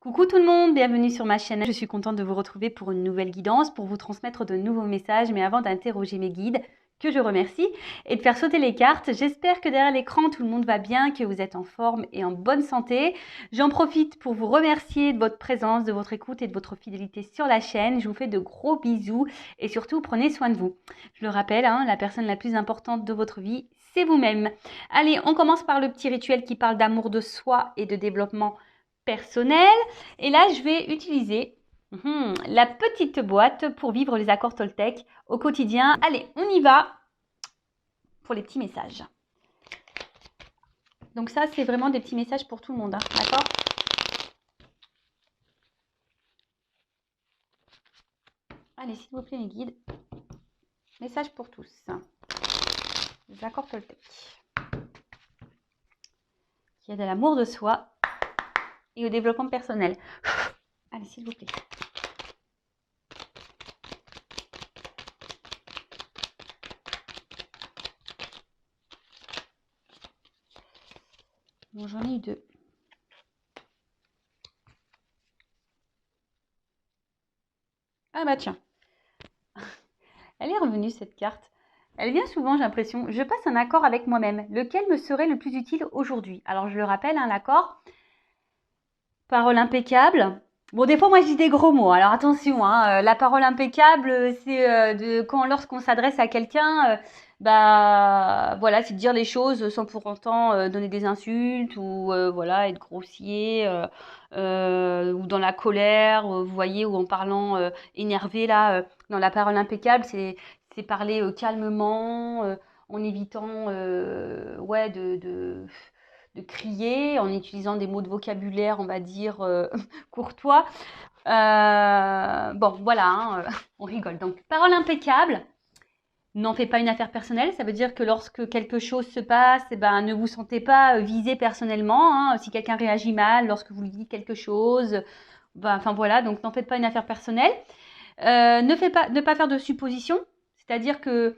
Coucou tout le monde, bienvenue sur ma chaîne. Je suis contente de vous retrouver pour une nouvelle guidance, pour vous transmettre de nouveaux messages. Mais avant d'interroger mes guides, que je remercie, et de faire sauter les cartes, j'espère que derrière l'écran, tout le monde va bien, que vous êtes en forme et en bonne santé. J'en profite pour vous remercier de votre présence, de votre écoute et de votre fidélité sur la chaîne. Je vous fais de gros bisous et surtout, prenez soin de vous. Je le rappelle, la personne la plus importante de votre vie, c'est vous-même. Allez, on commence par le petit rituel qui parle d'amour de soi et de développement personnel. Et là, je vais utiliser la petite boîte pour vivre les accords Toltec au quotidien. Allez, on y va pour les petits messages. Donc ça, c'est vraiment des petits messages pour tout le monde, d'accord? Allez, s'il vous plaît, mes guides. Message pour tous. Les accords Toltec. Qui aident à l'amour de soi et au développement personnel. Allez, s'il vous plaît. Bon, j'en ai eu deux. Ah bah tiens. Elle est revenue cette carte. Elle vient souvent, j'ai l'impression. Je passe un accord avec moi-même. Lequel me serait le plus utile aujourd'hui? Alors je le rappelle, l'accord. Parole impeccable. Bon, des fois, moi, je dis des gros mots. Alors, attention, la parole impeccable, c'est lorsqu'on s'adresse à quelqu'un, voilà, c'est de dire les choses sans pour autant donner des insultes ou voilà, être grossier ou dans la colère, vous voyez, ou en parlant énervé, là, dans la parole impeccable, c'est parler calmement, en évitant, ouais, de crier, en utilisant des mots de vocabulaire, on va dire, courtois. Bon, voilà, on rigole. Donc, parole impeccable. N'en faites pas une affaire personnelle. Ça veut dire que lorsque quelque chose se passe, ne vous sentez pas visé personnellement. Si quelqu'un réagit mal lorsque vous lui dites quelque chose, enfin voilà, donc n'en faites pas une affaire personnelle. Ne pas faire de suppositions. C'est-à-dire que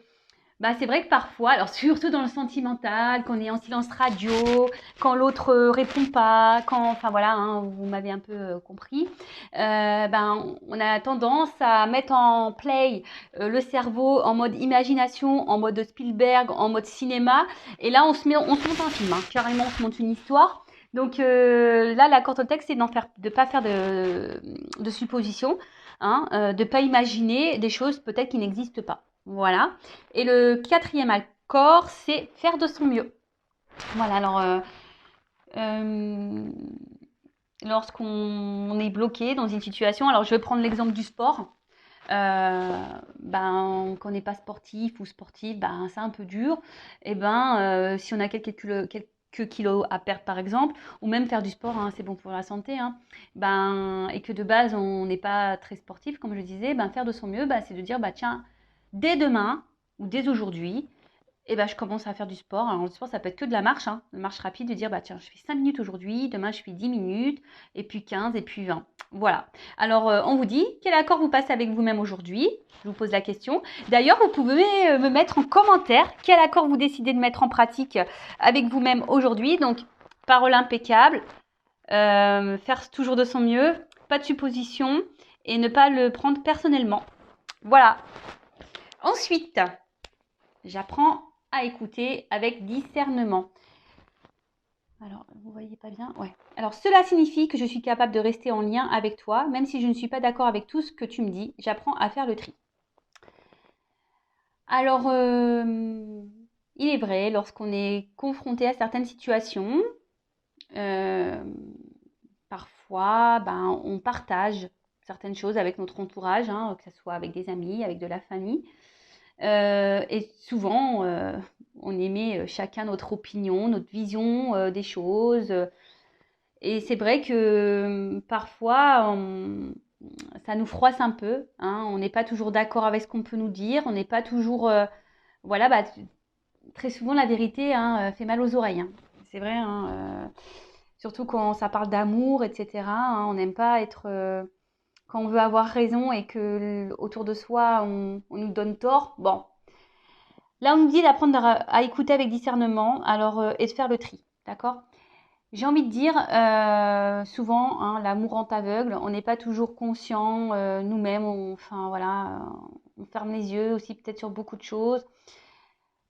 c'est vrai que parfois, alors surtout dans le sentimental, quand on est en silence radio, quand l'autre répond pas, enfin voilà, vous m'avez un peu compris, on a tendance à mettre en play le cerveau en mode imagination, en mode Spielberg, en mode cinéma, et là on se monte un film, carrément on se monte une histoire. Donc là, l'accord Toltec, c'est de pas faire de suppositions, de pas imaginer des choses peut-être qui n'existent pas. Voilà. Et le quatrième accord, c'est faire de son mieux. Voilà, alors, lorsqu'on est bloqué dans une situation, alors je vais prendre l'exemple du sport. Quand on n'est pas sportif ou sportive, c'est un peu dur. Et si on a quelques kilos à perdre par exemple, ou même faire du sport, c'est bon pour la santé, et que de base on n'est pas très sportif, comme je disais, faire de son mieux, c'est de dire tiens, dès demain ou dès aujourd'hui, je commence à faire du sport. Alors, le sport, ça peut être que de la marche, une marche rapide, de dire, tiens, je fais 5 minutes aujourd'hui, demain, je fais 10 minutes, et puis 15, et puis 20. Voilà. Alors, on vous dit, quel accord vous passez avec vous-même aujourd'hui? Je vous pose la question. D'ailleurs, vous pouvez me mettre en commentaire quel accord vous décidez de mettre en pratique avec vous-même aujourd'hui. Donc, parole impeccable, faire toujours de son mieux, pas de supposition, et ne pas le prendre personnellement. Voilà. Ensuite, j'apprends à écouter avec discernement. Alors, vous voyez pas bien? Ouais. Alors, cela signifie que je suis capable de rester en lien avec toi, même si je ne suis pas d'accord avec tout ce que tu me dis. J'apprends à faire le tri. Alors, il est vrai, lorsqu'on est confronté à certaines situations, parfois, on partage certaines choses avec notre entourage, que ce soit avec des amis, avec de la famille. Et souvent, on émet chacun notre opinion, notre vision des choses. Et c'est vrai que parfois, ça nous froisse un peu. On n'est pas toujours d'accord avec ce qu'on peut nous dire. On n'est pas toujours... voilà, très souvent, la vérité fait mal aux oreilles. C'est vrai, surtout quand ça parle d'amour, etc. On n'aime pas être... quand on veut avoir raison et que autour de soi, on nous donne tort. Bon, là, on nous dit d'apprendre à écouter avec discernement, alors et de faire le tri, d'accord? J'ai envie de dire, souvent, hein, l'amour rend aveugle. On n'est pas toujours conscient nous-mêmes. Enfin voilà, on ferme les yeux aussi peut-être sur beaucoup de choses.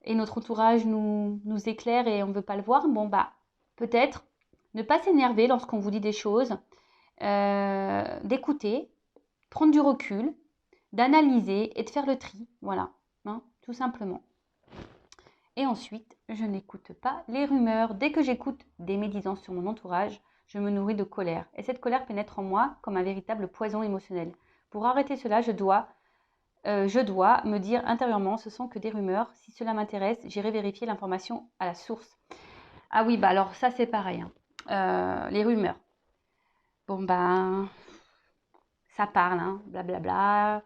Et notre entourage nous éclaire et on ne veut pas le voir. Bon bah peut-être ne pas s'énerver lorsqu'on vous dit des choses, d'écouter, prendre du recul, d'analyser et de faire le tri. Voilà, hein, tout simplement. Et ensuite, je n'écoute pas les rumeurs. Dès que j'écoute des médisances sur mon entourage, je me nourris de colère. Et cette colère pénètre en moi comme un véritable poison émotionnel. Pour arrêter cela, je dois me dire intérieurement, ce sont que des rumeurs. Si cela m'intéresse, j'irai vérifier l'information à la source. Ah oui, bah alors ça c'est pareil, hein. Les rumeurs. Bon ben, ça parle, hein, blablabla,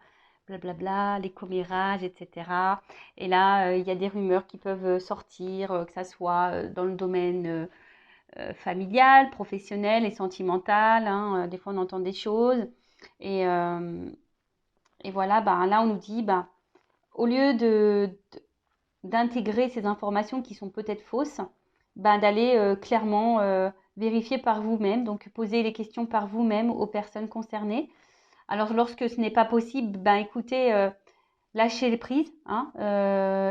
blablabla, les commérages, etc. Et là, il y a des rumeurs qui peuvent sortir, que ça soit dans le domaine familial, professionnel et sentimental, hein. Des fois, on entend des choses. Et, euh, et voilà, ben, là, on nous dit, ben, au lieu d'intégrer ces informations qui sont peut-être fausses, ben, d'aller clairement vérifier par vous-même, donc poser les questions par vous-même aux personnes concernées. Alors, lorsque ce n'est pas possible, ben écoutez, lâchez les prises, hein,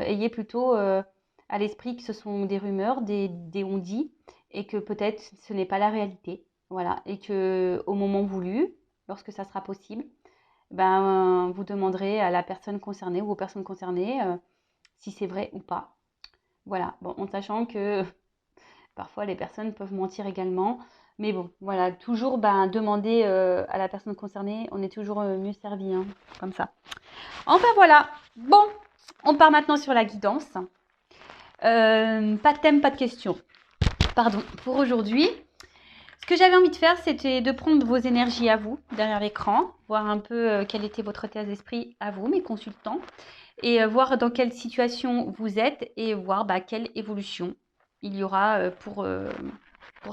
ayez plutôt à l'esprit que ce sont des rumeurs, des on-dit, et que peut-être ce n'est pas la réalité. Voilà, et que au moment voulu, lorsque ça sera possible, ben vous demanderez à la personne concernée ou aux personnes concernées si c'est vrai ou pas. Voilà, bon, en sachant que parfois les personnes peuvent mentir également. Mais bon, voilà, toujours ben, demander à la personne concernée, on est toujours mieux servi, hein, comme ça. Enfin voilà, bon, on part maintenant sur la guidance. Pas de thème, pas de question. Pardon, pour aujourd'hui. Ce que j'avais envie de faire, c'était de prendre vos énergies à vous, derrière l'écran, voir un peu quel était votre état d'esprit à vous, mes consultants, et voir dans quelle situation vous êtes et voir bah, quelle évolution il y aura pour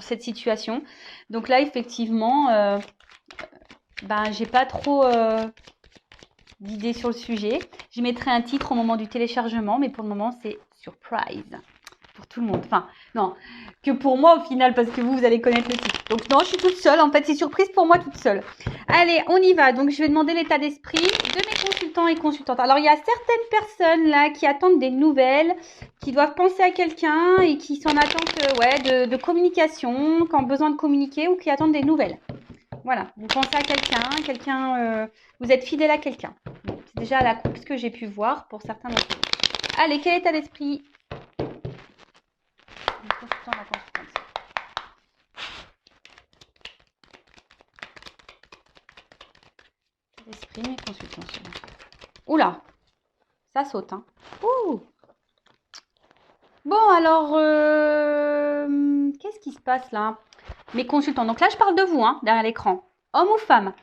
cette situation. Donc là, effectivement, j'ai pas trop d'idées sur le sujet. Je mettrai un titre au moment du téléchargement, mais pour le moment, c'est surprise pour tout le monde. Enfin, non, que pour moi au final, parce que vous allez connaître le titre. Donc non, je suis toute seule. En fait, c'est surprise pour moi toute seule. Allez, on y va. Donc, je vais demander l'état d'esprit de mes consultants et consultantes. Alors, il y a certaines personnes là qui attendent des nouvelles, qui doivent penser à quelqu'un et qui sont en attente de communication, qui ont besoin de communiquer ou qui attendent des nouvelles. Voilà, vous pensez à quelqu'un, vous êtes fidèle à quelqu'un. Bon, c'est déjà la coupe ce que j'ai pu voir pour certains d'entre vous. Allez, quel état d'esprit? L'esprit, mes consultants. Oula, ça saute, hein. Ouh. Bon, alors, qu'est-ce qui se passe là? Mes consultants. Donc là, je parle de vous, hein, derrière l'écran. Homme ou femme?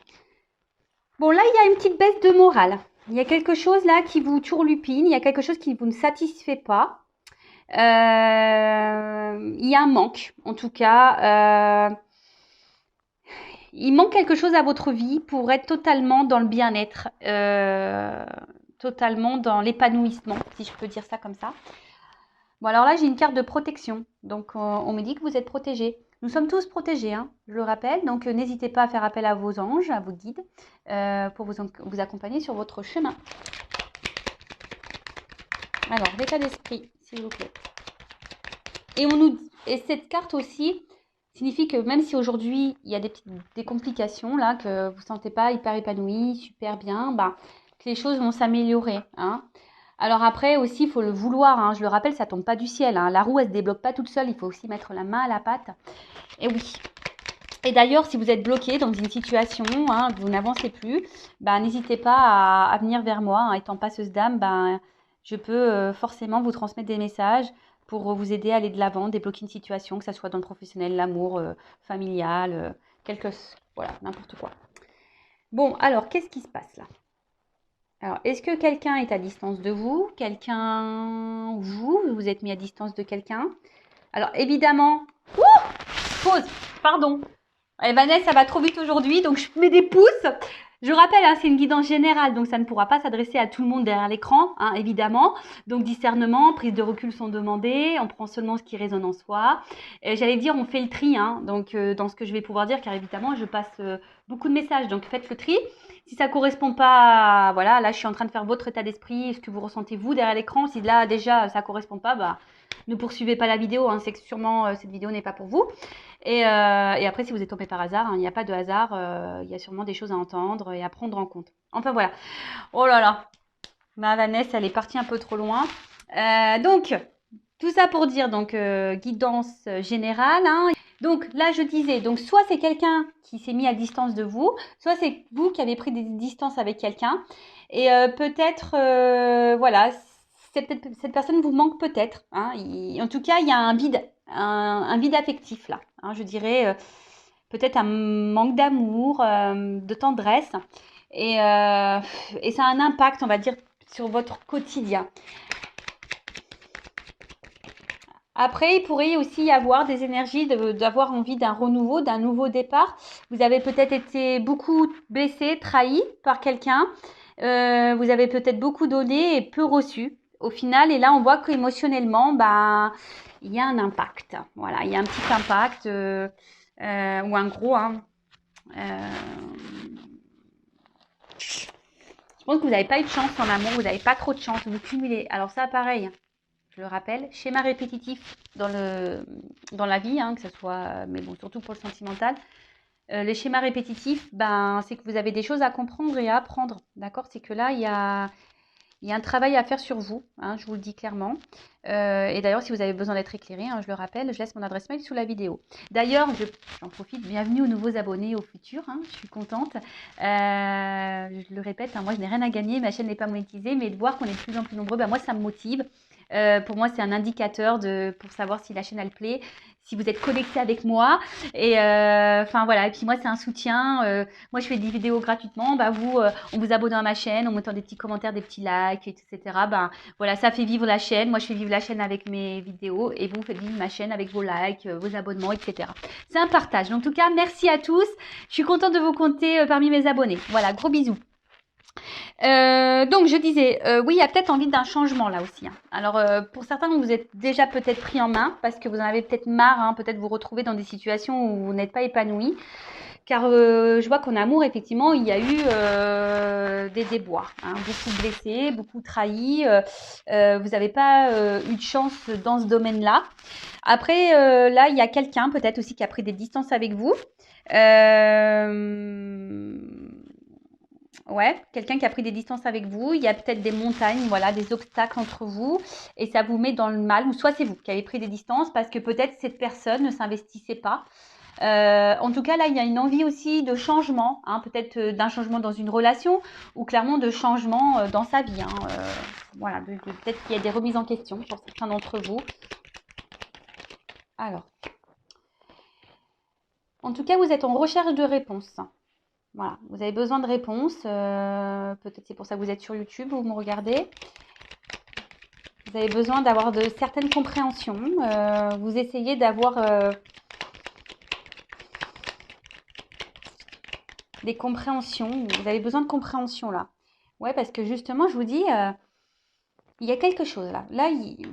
Bon, là, il y a une petite baisse de morale. Il y a quelque chose là qui vous turlupine. Il y a quelque chose qui vous ne satisfait pas. Il y a un manque, en tout cas. Il manque quelque chose à votre vie pour être totalement dans le bien-être, totalement dans l'épanouissement, si je peux dire ça comme ça. Bon, alors là, j'ai une carte de protection. Donc, on me dit que vous êtes protégés. Nous sommes tous protégés, hein, je le rappelle. Donc, n'hésitez pas à faire appel à vos anges, à vos guides, pour vous accompagner sur votre chemin. Alors, l'état d'esprit, s'il vous plaît. Et cette carte aussi signifie que même si aujourd'hui, il y a des complications, là, que vous ne sentez pas hyper épanoui, super bien, que les choses vont s'améliorer, hein. Alors après aussi, il faut le vouloir, hein. Je le rappelle, ça ne tombe pas du ciel, hein. La roue, elle ne se débloque pas toute seule. Il faut aussi mettre la main à la pâte. Et oui. Et d'ailleurs, si vous êtes bloqué dans une situation, hein, vous n'avancez plus, n'hésitez pas à venir vers moi, hein. Étant passeuse d'âme, je peux forcément vous transmettre des messages pour vous aider à aller de l'avant, débloquer une situation, que ce soit dans le professionnel, l'amour, familial, voilà, n'importe quoi. Bon, alors, qu'est-ce qui se passe là? Alors, est-ce que quelqu'un est à distance de vous? Vous êtes mis à distance de quelqu'un? Alors, évidemment... Pause! Pardon. Vanessa, ça va trop vite aujourd'hui, donc je mets des pouces. Je rappelle, hein, c'est une guidance générale, donc ça ne pourra pas s'adresser à tout le monde derrière l'écran, hein, évidemment. Donc discernement, prise de recul sont demandées, on prend seulement ce qui résonne en soi. J'allais dire, on fait le tri, hein, donc dans ce que je vais pouvoir dire, car évidemment, je passe beaucoup de messages, donc faites le tri. Si ça correspond pas, voilà, là je suis en train de faire votre état d'esprit, ce que vous ressentez vous derrière l'écran. Si là déjà ça correspond pas, bah ne poursuivez pas la vidéo, hein, c'est que sûrement cette vidéo n'est pas pour vous. Et après, si vous êtes tombé par hasard, hein, il n'y a pas de hasard, il y a sûrement des choses à entendre et à prendre en compte. Enfin voilà. Oh là là, ma Vanessa, elle est partie un peu trop loin. Donc, tout ça pour dire, donc, guidance générale, hein. Donc là, je disais, donc soit c'est quelqu'un qui s'est mis à distance de vous, soit c'est vous qui avez pris des distances avec quelqu'un. Et peut-être, voilà, cette personne vous manque peut-être, hein. En tout cas, il y a un vide, un vide affectif là, hein, je dirais peut-être un manque d'amour, de tendresse. Et ça a un impact, on va dire, sur votre quotidien. Après, il pourrait aussi y avoir des énergies d'avoir envie d'un renouveau, d'un nouveau départ. Vous avez peut-être été beaucoup blessé, trahi par quelqu'un. Vous avez peut-être beaucoup donné et peu reçu au final. Et là, on voit qu'émotionnellement, bah, il y a un impact. Voilà, il y a un petit impact ou un gros. Hein. Je pense que vous n'avez pas eu de chance en amour, vous n'avez pas trop de chance, vous cumulez. Alors ça, pareil, je le rappelle, schéma répétitif dans la vie, hein, que ce soit, mais bon, surtout pour le sentimental. Les schémas répétitifs, ben, c'est que vous avez des choses à comprendre et à apprendre, d'accord? C'est que là, il y a un travail à faire sur vous, hein, je vous le dis clairement. Et d'ailleurs, si vous avez besoin d'être éclairé, hein, je le rappelle, je laisse mon adresse mail sous la vidéo. D'ailleurs, j'en profite, bienvenue aux nouveaux abonnés au futur, hein, je suis contente. Je le répète, hein, moi je n'ai rien à gagner, ma chaîne n'est pas monétisée, mais de voir qu'on est de plus en plus nombreux, ben, moi ça me motive. Pour moi, c'est un indicateur pour savoir si la chaîne elle plaît, si vous êtes connecté avec moi. Et enfin voilà, et puis moi c'est un soutien. Moi je fais des vidéos gratuitement, bah vous, en vous abonnant à ma chaîne, en mettant des petits commentaires, des petits likes, etc. Ben voilà, ça fait vivre la chaîne. Moi je fais vivre la chaîne avec mes vidéos et vous faites vivre ma chaîne avec vos likes, vos abonnements, etc. C'est un partage. En tout cas, merci à tous. Je suis contente de vous compter parmi mes abonnés. Voilà, gros bisous. Donc je disais, oui, il y a peut-être envie d'un changement là aussi, hein. Alors pour certains, vous êtes déjà peut-être pris en main parce que vous en avez peut-être marre, hein, peut-être vous retrouver dans des situations où vous n'êtes pas épanoui. Car je vois qu'en amour, effectivement, il y a eu des déboires, hein, beaucoup blessés, beaucoup trahis. Vous n'avez pas eu de chance dans ce domaine-là. Après, là, il y a quelqu'un peut-être aussi qui a pris des distances avec vous. Ouais, quelqu'un qui a pris des distances avec vous. Il y a peut-être des montagnes, voilà, des obstacles entre vous. Et ça vous met dans le mal. Ou soit c'est vous qui avez pris des distances parce que peut-être cette personne ne s'investissait pas. En tout cas, là, il y a une envie aussi de changement, hein, peut-être d'un changement dans une relation ou clairement de changement dans sa vie. Hein, voilà, peut-être qu'il y a des remises en question pour certains d'entre vous. Alors, en tout cas, vous êtes en recherche de réponses. Voilà, vous avez besoin de réponses. Peut-être c'est pour ça que vous êtes sur YouTube, vous me regardez. Vous avez besoin d'avoir de certaines compréhensions. Vous essayez d'avoir des compréhensions. Vous avez besoin de compréhension là. Ouais, parce que justement, je vous dis, il y a quelque chose là. Là, il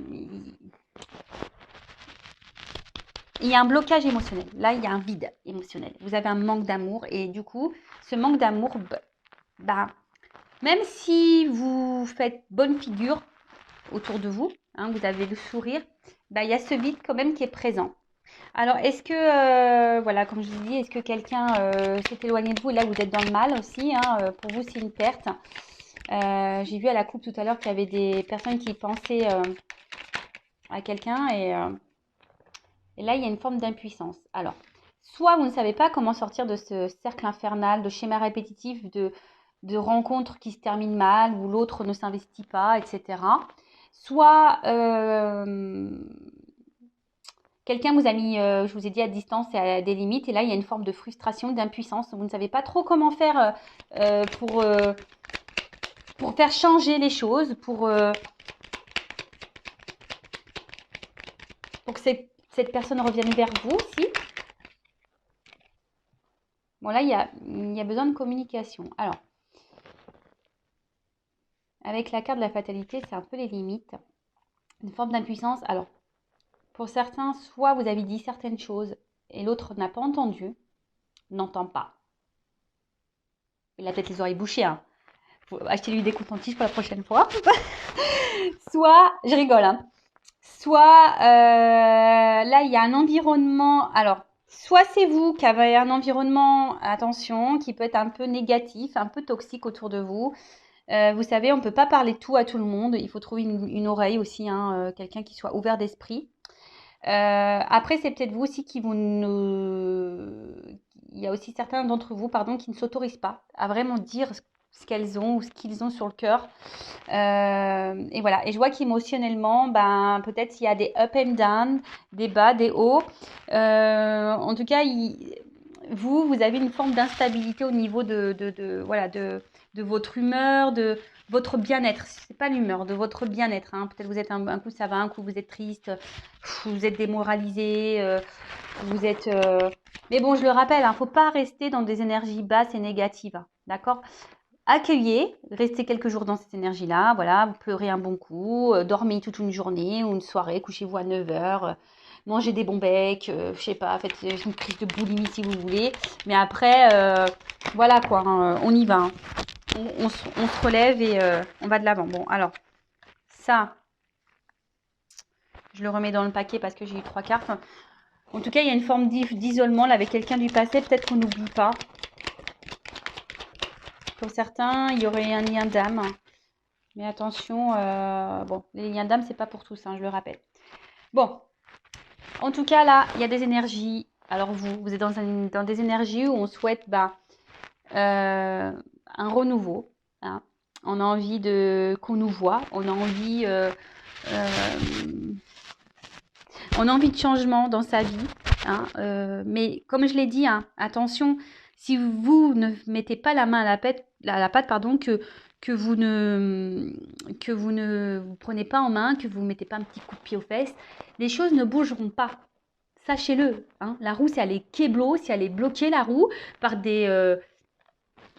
y a un blocage émotionnel. Là, il y a un vide émotionnel. Vous avez un manque d'amour. Et du coup, ce manque d'amour, bah, même si vous faites bonne figure autour de vous, hein, vous avez le sourire, bah, il y a ce vide quand même qui est présent. Alors, est-ce que, voilà, comme je vous dis, est-ce que quelqu'un s'est éloigné de vous et là, vous êtes dans le mal aussi, hein, pour vous, c'est une perte. J'ai vu à la coupe tout à l'heure qu'il y avait des personnes qui pensaient à quelqu'un et là, il y a une forme d'impuissance. Alors, soit vous ne savez pas comment sortir de ce cercle infernal, de schéma répétitif, de rencontres qui se terminent mal, où l'autre ne s'investit pas, etc. Soit quelqu'un vous a mis, je vous ai dit, à distance et à des limites, et là, il y a une forme de frustration, d'impuissance. Vous ne savez pas trop comment faire pour faire changer les choses, pour que cette personne revienne vers vous aussi. Bon, là, il y a besoin de communication. Alors, avec la carte de la fatalité, c'est un peu les limites. Une forme d'impuissance. Alors, pour certains, soit vous avez dit certaines choses et l'autre n'a pas entendu, n'entend pas. Il a peut-être les oreilles bouchées, hein. Faut acheter lui des coton-tiges pour la prochaine fois. Soit, je rigole, hein. Soit, là, il y a un environnement. Alors, soit c'est vous qui avez un environnement, attention, qui peut être un peu négatif, un peu toxique autour de vous. Vous savez, on ne peut pas parler tout à tout le monde. Il faut trouver une oreille aussi, hein, quelqu'un qui soit ouvert d'esprit. Après, c'est peut-être vous aussi qui vous ne... Il y a aussi certains d'entre vous, pardon, qui ne s'autorisent pas à vraiment dire ce qu'elles ont ou ce qu'ils ont sur le cœur. Et voilà. Et je vois qu'émotionnellement, ben, peut-être il y a des up and down, des bas, des hauts. En tout cas, vous avez une forme d'instabilité au niveau voilà, de votre humeur, de votre bien-être. C'est pas l'humeur, de votre bien-être. Hein. Peut-être vous êtes un coup ça va, un coup vous êtes triste, vous êtes démoralisé, vous êtes. Mais bon, je le rappelle, hein, faut pas rester dans des énergies basses et négatives. Hein, d'accord? Accueillez, restez quelques jours dans cette énergie-là, voilà, vous pleurez un bon coup, dormez toute une journée ou une soirée, couchez-vous à 9h, mangez des bons becs, je sais pas, faites une crise de boulimie si vous voulez, mais après, voilà quoi, hein, on y va, hein. On se relève et on va de l'avant. Bon, alors, ça, je le remets dans le paquet parce que j'ai eu 3 cartes. En tout cas, il y a une forme d'isolement là avec quelqu'un du passé, peut-être qu'on n'oublie pas. Pour certains, il y aurait un lien d'âme. Mais attention, bon, les liens d'âme, c'est pas pour tous, hein, je le rappelle. Bon, en tout cas, là, il y a des énergies. Alors vous êtes dans des énergies où on souhaite un renouveau. Hein. On a envie qu'on nous voit. On a envie de changement dans sa vie. Hein, mais comme je l'ai dit, hein, attention, si vous ne mettez pas la main à la pâte, pardon, que vous ne vous prenez pas en main, que vous ne mettez pas un petit coup de pied aux fesses, les choses ne bougeront pas. Sachez-le. Hein, la roue, si elle est kéblo, si elle est bloquée, la roue, par des,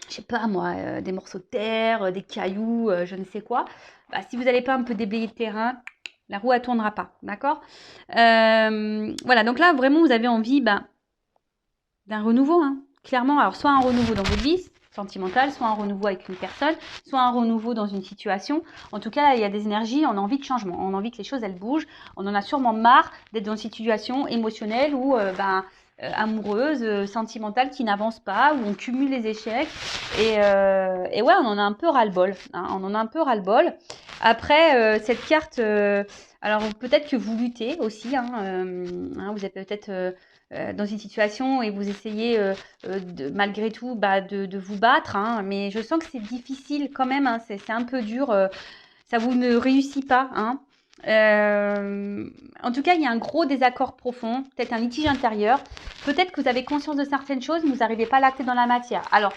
je sais pas moi, des morceaux de terre, des cailloux, je ne sais quoi, bah, si vous n'allez pas un peu déblayer le terrain, la roue, elle tournera pas. D'accord? Voilà, donc là, vraiment, vous avez envie d'un renouveau. Hein, clairement, alors soit un renouveau dans votre vie sentimentale, soit un renouveau avec une personne, soit un renouveau dans une situation. En tout cas, là, il y a des énergies, on a envie de changement, on a envie que les choses, elles bougent. On en a sûrement marre d'être dans une situation émotionnelle ou amoureuse, sentimentale qui n'avance pas, où on cumule les échecs. Et ouais, on en a un peu ras-le-bol. Hein, on en a un peu ras-le-bol. Après, cette carte, alors peut-être que vous luttez aussi. Hein, vous êtes peut-être dans une situation et vous essayez malgré tout de vous battre. Hein, mais je sens que c'est difficile quand même. Hein, c'est un peu dur. Ça vous ne réussit pas. Hein. En tout cas, il y a un gros désaccord profond, peut-être un litige intérieur. Peut-être que vous avez conscience de certaines choses, mais vous n'arrivez pas à l'acter dans la matière. Alors,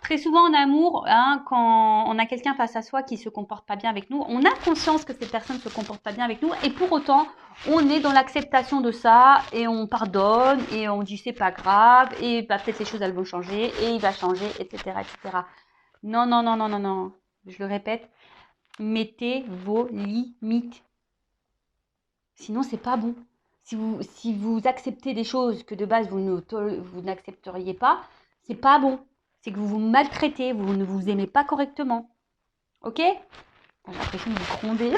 très souvent en amour, hein, quand on a quelqu'un face à soi qui ne se comporte pas bien avec nous, on a conscience que cette personne ne se comporte pas bien avec nous et pour autant, on est dans l'acceptation de ça et on pardonne et on dit c'est pas grave et peut-être les choses elles vont changer et il va changer, etc., etc. Non, non, non, non, non, non. Je le répète, mettez vos limites. Sinon, c'est pas bon. Si vous acceptez des choses que de base vous n'accepteriez pas, c'est pas bon. C'est que vous vous maltraitez, vous ne vous aimez pas correctement. Ok? J'ai l'impression de vous gronder.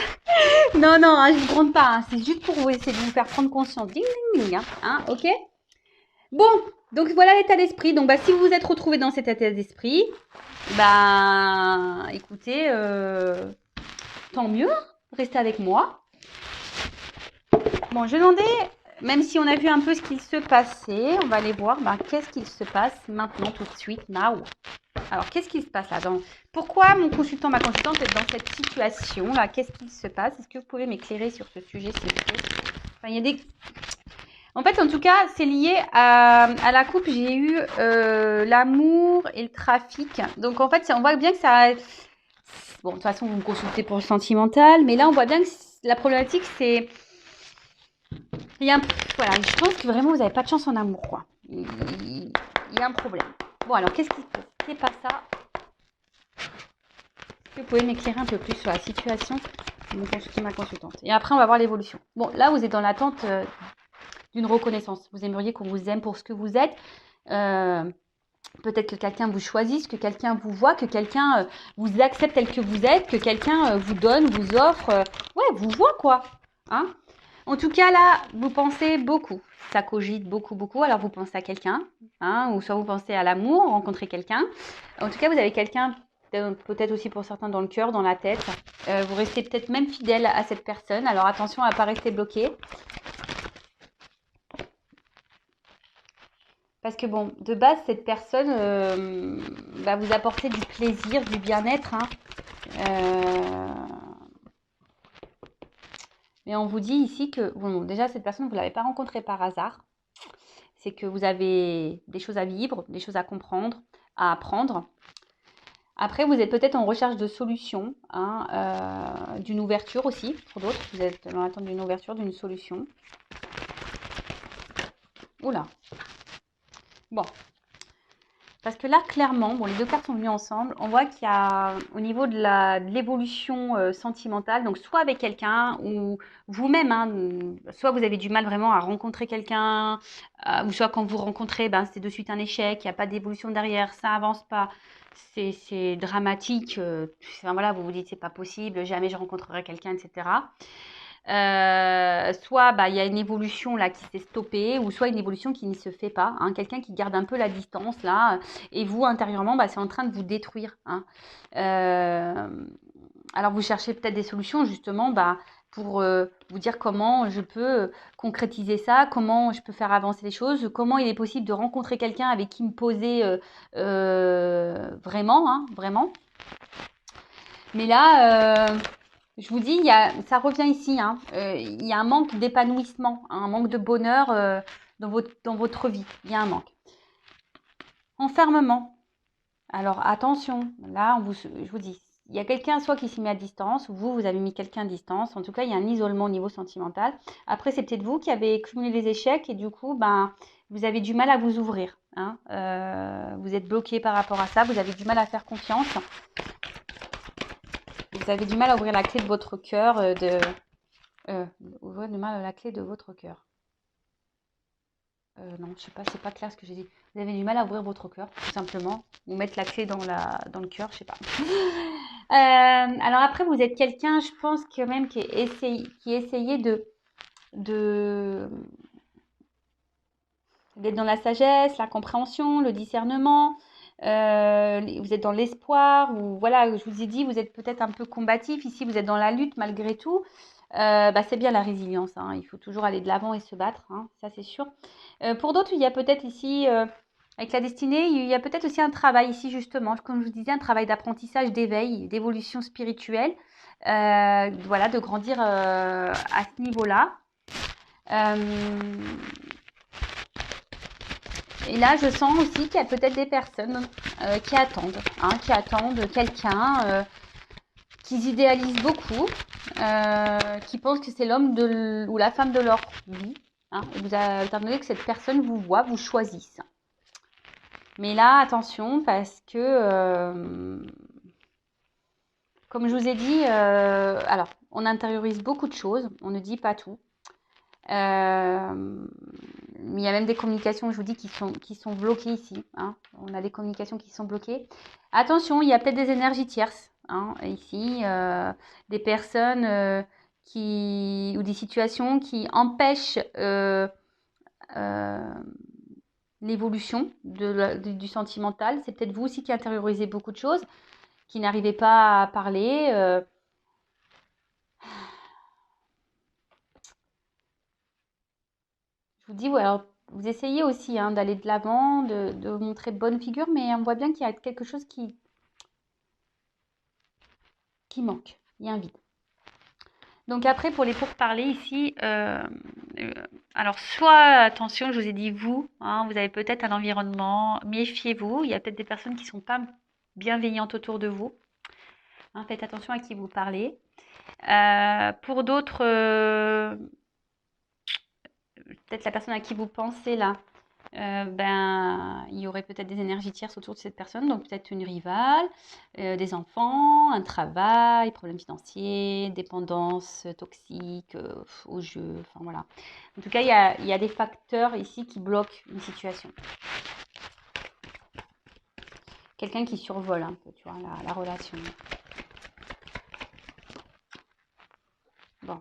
Non, non, hein, je ne vous gronde pas. Hein. C'est juste pour vous essayer de vous faire prendre conscience. Ding, ding, ding. Hein, ok? Bon, donc voilà l'état d'esprit. Donc si vous vous êtes retrouvé dans cet état d'esprit, écoutez, tant mieux. Restez avec moi. Bon, je demandais, même si on a vu un peu ce qu'il se passait, on va aller voir qu'est-ce qu'il se passe maintenant, tout de suite, now. Alors, qu'est-ce qui se passe là Pourquoi ma consultante est dans cette situation-là? Qu'est-ce qui se passe? Est-ce que vous pouvez m'éclairer sur ce sujet, s'il vous plaît? Enfin, il y a des... En fait, en tout cas, c'est lié à la coupe. J'ai eu l'amour et le trafic. Donc, en fait, on voit bien que ça... Bon, de toute façon, vous me consultez pour le sentimental. Mais là, on voit bien que la problématique, c'est... Voilà, je pense que vraiment, vous n'avez pas de chance en amour, quoi. Il y a un problème. Bon, alors, qu'est-ce qui se passe? C'est pas ça. Est-ce que vous pouvez m'éclairer un peu plus sur la situation de ma consultante? Et après, on va voir l'évolution. Bon, là, vous êtes dans l'attente d'une reconnaissance. Vous aimeriez qu'on vous aime pour ce que vous êtes. Peut-être que quelqu'un vous choisisse, que quelqu'un vous voit, que quelqu'un vous accepte tel que vous êtes, que quelqu'un vous donne, vous offre, ouais, vous voit quoi. Hein? En tout cas, là, vous pensez beaucoup. Ça cogite beaucoup, beaucoup. Alors, vous pensez à quelqu'un, hein, ou soit vous pensez à l'amour, rencontrer quelqu'un. En tout cas, vous avez quelqu'un, peut-être aussi pour certains dans le cœur, dans la tête. Vous restez peut-être même fidèle à cette personne. Alors, attention à ne pas rester bloqué. Parce que bon, de base, cette personne va vous apporter du plaisir, du bien-être. Hein. Mais on vous dit ici que, bon, déjà, cette personne, vous ne l'avez pas rencontrée par hasard. C'est que vous avez des choses à vivre, des choses à comprendre, à apprendre. Après, vous êtes peut-être en recherche de solutions, hein, d'une ouverture aussi, pour d'autres. Vous êtes dans l'attente d'une ouverture, d'une solution. Oula. Bon. Parce que là, clairement, bon, les deux cartes sont venues ensemble. On voit qu'il y a, au niveau de l'évolution sentimentale, donc soit avec quelqu'un ou vous-même, hein, soit vous avez du mal vraiment à rencontrer quelqu'un, ou soit quand vous rencontrez, ben, c'est de suite un échec, il n'y a pas d'évolution derrière, ça avance pas, c'est dramatique. Enfin, voilà, vous vous dites c'est pas possible, jamais je rencontrerai quelqu'un, etc. Soit bah, il y a une évolution là qui s'est stoppée, ou soit une évolution qui ne se fait pas. Hein, quelqu'un qui garde un peu la distance là, et vous intérieurement, bah, c'est en train de vous détruire. Hein. Euh, alors vous cherchez peut-être des solutions justement bah, pour vous dire comment je peux concrétiser ça, comment je peux faire avancer les choses, comment il est possible de rencontrer quelqu'un avec qui me poser vraiment, hein, vraiment. Mais là, je vous dis, ça revient ici. Hein, il y a un manque d'épanouissement, hein, un manque de bonheur dans votre vie. Il y a un manque. Enfermement. Alors attention, là, je vous dis, il y a quelqu'un soit qui s'est mis à distance, ou vous avez mis quelqu'un à distance. En tout cas, il y a un isolement au niveau sentimental. Après, c'est peut-être vous qui avez cumulé les échecs et du coup, ben, vous avez du mal à vous ouvrir. Hein. Vous êtes bloqué par rapport à ça, vous avez du mal à faire confiance. Vous avez du mal à ouvrir la clé de votre cœur, ouvrir du mal la clé de votre cœur. Non, je sais pas, c'est pas clair ce que j'ai dit. Vous avez du mal à ouvrir votre cœur, tout simplement. Ou mettre la clé dans le cœur, je sais pas. Alors après, vous êtes quelqu'un, je pense, quand même, qui essayait d'être dans la sagesse, la compréhension, le discernement. Vous êtes dans l'espoir, ou voilà, je vous ai dit, vous êtes peut-être un peu combatif. Ici, vous êtes dans la lutte malgré tout. Bah, c'est bien la résilience. Hein. Il faut toujours aller de l'avant et se battre, hein, ça c'est sûr. Pour d'autres, il y a peut-être ici, avec la destinée, il y a peut-être aussi un travail ici justement, comme je vous disais, un travail d'apprentissage, d'éveil, d'évolution spirituelle. Voilà, de grandir à ce niveau-là. Et là, je sens aussi qu'il y a peut-être des personnes qui attendent, hein, quelqu'un, qui idéalisent beaucoup, qui pensent que c'est l'homme ou la femme de leur vie. Hein, et vous attendez que cette personne vous voit, vous choisisse. Mais là, attention, parce que, comme je vous ai dit, alors, on intériorise beaucoup de choses, on ne dit pas tout. Il y a même des communications, je vous dis, qui sont bloquées ici. Hein. On a des communications qui sont bloquées. Attention, il y a peut-être des énergies tierces hein, ici, des personnes ou des situations qui empêchent euh, l'évolution du sentimental. C'est peut-être vous aussi qui intériorisez beaucoup de choses, qui n'arrivez pas à parler. Je vous dis, ouais, alors, vous essayez aussi hein, d'aller de l'avant, de montrer bonne figure, mais on voit bien qu'il y a quelque chose qui manque. Il y a un vide. Donc après, pour les pourparlers ici, alors soit, attention, je vous ai dit vous, hein, vous avez peut-être un environnement, méfiez-vous, il y a peut-être des personnes qui ne sont pas bienveillantes autour de vous. Hein, faites attention à qui vous parlez. Pour d'autres, peut-être la personne à qui vous pensez là, ben, il y aurait peut-être des énergies tierces autour de cette personne, donc peut-être une rivale, des enfants, un travail, problèmes financiers, dépendance toxique au jeu, enfin voilà. En tout cas, il y a des facteurs ici qui bloquent une situation. Quelqu'un qui survole un peu, tu vois, la relation. Bon.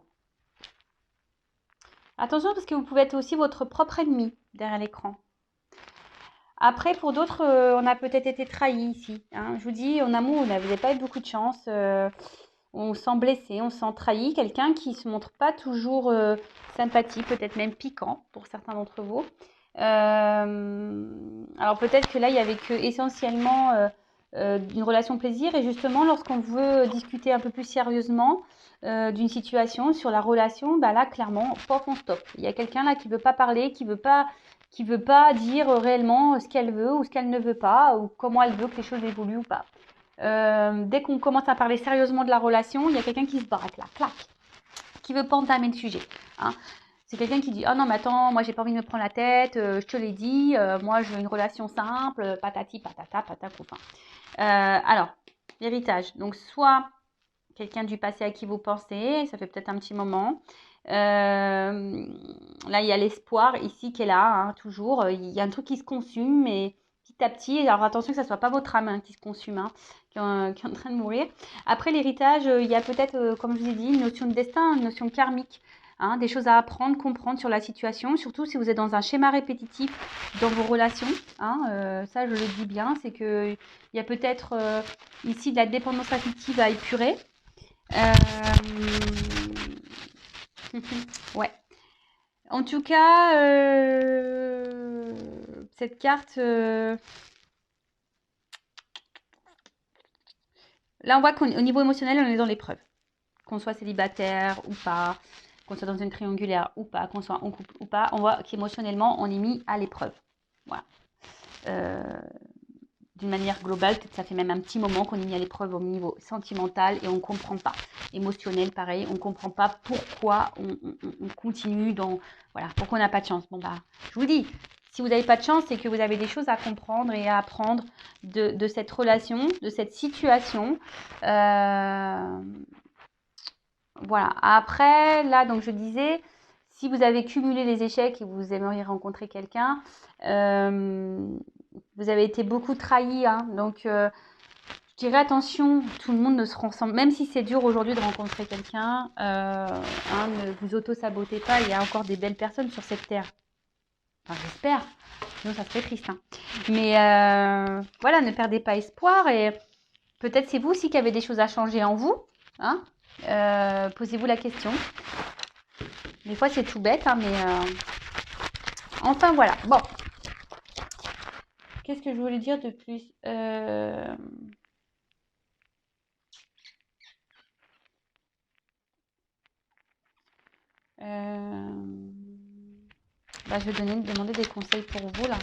Attention parce que vous pouvez être aussi votre propre ennemi derrière l'écran. Après, pour d'autres, on a peut-être été trahi ici, hein. Je vous dis, en amour, vous n'avez pas eu beaucoup de chance. On se sent blessé, on se sent trahi. Quelqu'un qui se montre pas toujours sympathique, peut-être même piquant pour certains d'entre vous. Alors peut-être que là, il y avait que essentiellement une relation plaisir. Et justement, lorsqu'on veut discuter un peu plus sérieusement d'une situation sur la relation, bah là, clairement, pof, on stop. Il y a quelqu'un là qui veut pas parler, qui veut pas dire réellement ce qu'elle veut ou ce qu'elle ne veut pas, ou comment elle veut que les choses évoluent ou pas. Dès qu'on commence à parler sérieusement de la relation, il y a quelqu'un qui se braque là, clac, qui veut pas entamer le sujet, hein. C'est quelqu'un qui dit oh non mais attends, moi j'ai pas envie de me prendre la tête, je te l'ai dit, moi je veux une relation simple, patati patata patata enfin. Alors l'héritage, donc soit quelqu'un du passé à qui vous pensez, ça fait peut-être un petit moment. Là, il y a l'espoir ici qui est là, hein, toujours. Il y a un truc qui se consume, mais petit à petit. Alors attention que ça ne soit pas votre âme hein, qui se consume, hein, qui est en train de mourir. Après l'héritage, il y a peut-être, comme je vous ai dit, une notion de destin, une notion karmique. Hein, des choses à apprendre, comprendre sur la situation, surtout si vous êtes dans un schéma répétitif dans vos relations. Hein, ça, je le dis bien, c'est qu'il y a peut-être ici de la dépendance affective à épurer. Ouais. En tout cas, cette carte, là on voit qu'au niveau émotionnel, on est dans l'épreuve. Qu'on soit célibataire ou pas, qu'on soit dans une triangulaire ou pas, qu'on soit en couple ou pas, on voit qu'émotionnellement, on est mis à l'épreuve. Voilà. D'une manière globale, peut-être ça fait même un petit moment qu'on est mis à l'épreuve au niveau sentimental et on ne comprend pas. Émotionnel, pareil, on ne comprend pas pourquoi on continue dans... Voilà, pourquoi on n'a pas de chance. Bon, bah, je vous dis, si vous n'avez pas de chance, c'est que vous avez des choses à comprendre et à apprendre de cette relation, de cette situation. Voilà. Après, là, donc je disais, si vous avez cumulé les échecs et vous aimeriez rencontrer quelqu'un, vous avez été beaucoup trahi, hein, donc je dirais attention, tout le monde ne se ressemble, même si c'est dur aujourd'hui de rencontrer quelqu'un, hein, ne vous auto-sabotez pas, il y a encore des belles personnes sur cette terre. Enfin, j'espère, sinon ça serait triste. Hein. Mais voilà, ne perdez pas espoir et peut-être c'est vous aussi qui avez des choses à changer en vous. Hein, posez-vous la question. Des fois c'est tout bête, hein, mais enfin voilà. Bon. Qu'est-ce que je voulais dire de plus bah, je vais demander des conseils pour vous là.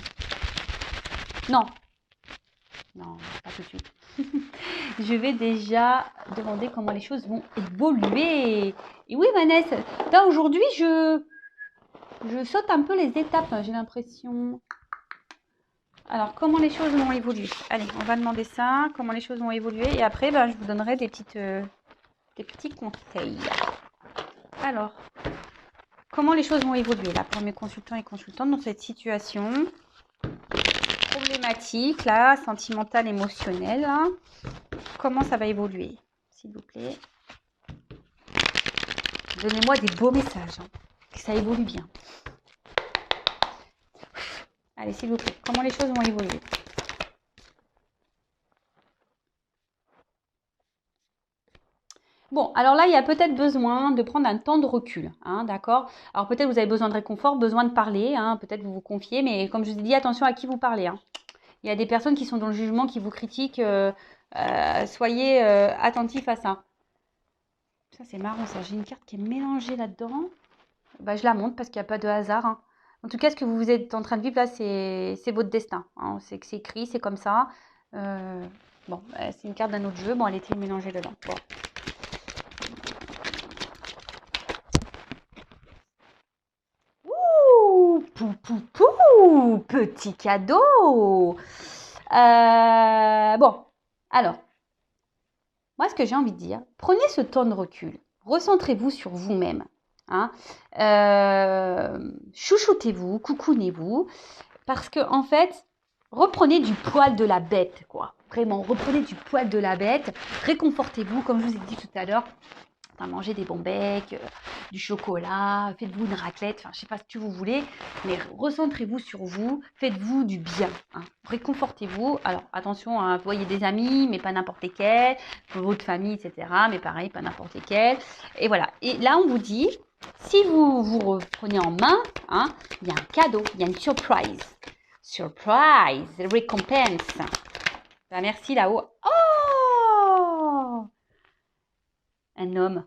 Non, non, pas tout de suite. Je vais déjà demander comment les choses vont évoluer. Et oui, Vanessa, là aujourd'hui, je saute un peu les étapes, j'ai l'impression. Alors, comment les choses vont évoluer? Allez, on va demander ça, comment les choses vont évoluer. Et après, ben, je vous donnerai des petits conseils. Alors, comment les choses vont évoluer là pour mes consultants et consultantes dans cette situation problématique là, sentimentale, émotionnelle là. Comment ça va évoluer, s'il vous plaît? Donnez-moi des beaux messages, hein, que ça évolue bien. Allez, s'il vous plaît, comment les choses vont évoluer? Bon, alors là, il y a peut-être besoin de prendre un temps de recul, hein, d'accord? Alors peut-être vous avez besoin de réconfort, besoin de parler, hein, peut-être vous vous confiez, mais comme je vous ai dit, attention à qui vous parlez. Hein. Il y a des personnes qui sont dans le jugement, qui vous critiquent, soyez attentifs à ça. Ça, c'est marrant, ça. J'ai une carte qui est mélangée là-dedans. Bah, je la montre parce qu'il n'y a pas de hasard. Hein. En tout cas, ce que vous êtes en train de vivre là, c'est votre destin. Hein. C'est que c'est écrit, c'est comme ça. Bon, c'est une carte d'un autre jeu. Bon, elle était mélangée dedans. Bon. Ouh, pou, pou, pou, petit cadeau. Bon, alors, moi, ce que j'ai envie de dire, prenez ce temps de recul. Recentrez-vous sur vous-même. Hein. Chouchoutez-vous, coucounez-vous. Parce que, en fait, reprenez du poil de la bête, quoi. Vraiment, reprenez du poil de la bête. Réconfortez-vous, comme je vous ai dit tout à l'heure. Enfin, mangez des bons becs, du chocolat, faites-vous une raclette, enfin, je sais pas ce que vous voulez, mais recentrez-vous sur vous, faites-vous du bien, hein. Réconfortez-vous. Alors, attention, hein, voyez des amis, mais pas n'importe lesquels, votre famille, etc., mais pareil, pas n'importe lesquels. Et voilà. Et là, on vous dit, si vous vous reprenez en main, hein, il y a un cadeau, il y a une surprise. Surprise, récompense. Ben, merci là-haut. Oh! Un homme.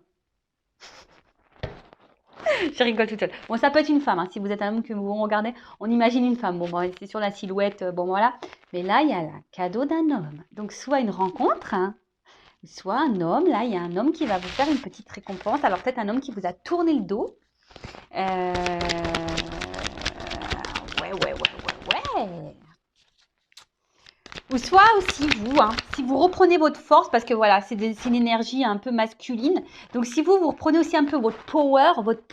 Je rigole toute seule. Bon, ça peut être une femme. Hein. Si vous êtes un homme que vous regardez, on imagine une femme. Bon, c'est sur la silhouette. Bon, voilà. Mais là, il y a le cadeau d'un homme. Donc, soit une rencontre, hein, soit un homme. Là, il y a un homme qui va vous faire une petite récompense. Alors, peut-être un homme qui vous a tourné le dos. Ouais. Ou soit aussi vous, hein, si vous reprenez votre force, parce que voilà, c'est une énergie un peu masculine. Donc si vous reprenez aussi un peu votre power, votre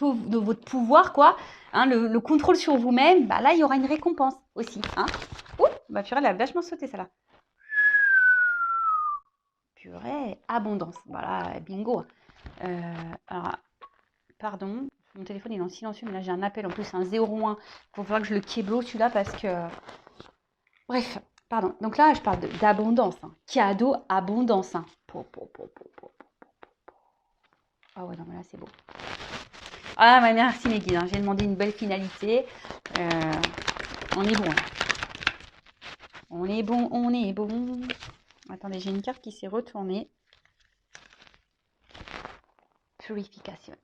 pouvoir, quoi, hein, le contrôle sur vous-même, bah là, il y aura une récompense aussi. Hein. Ouh, bah purée, elle a vachement sauté, celle-là. Purée, abondance. Voilà, bingo. Alors, pardon, mon téléphone il est en silencieux, mais là j'ai un appel, en plus c'est un 01. Il faut voir que je le kéblo celui-là parce que... Bref. Pardon, donc là, je parle d'abondance. Hein. Cadeau, abondance. Hein. Ah ouais, non, mais là, c'est beau. Ah, bah, merci, mes guides. Hein. J'ai demandé une belle finalité. On est bon. Là. On est bon. Attendez, j'ai une carte qui s'est retournée. Purification.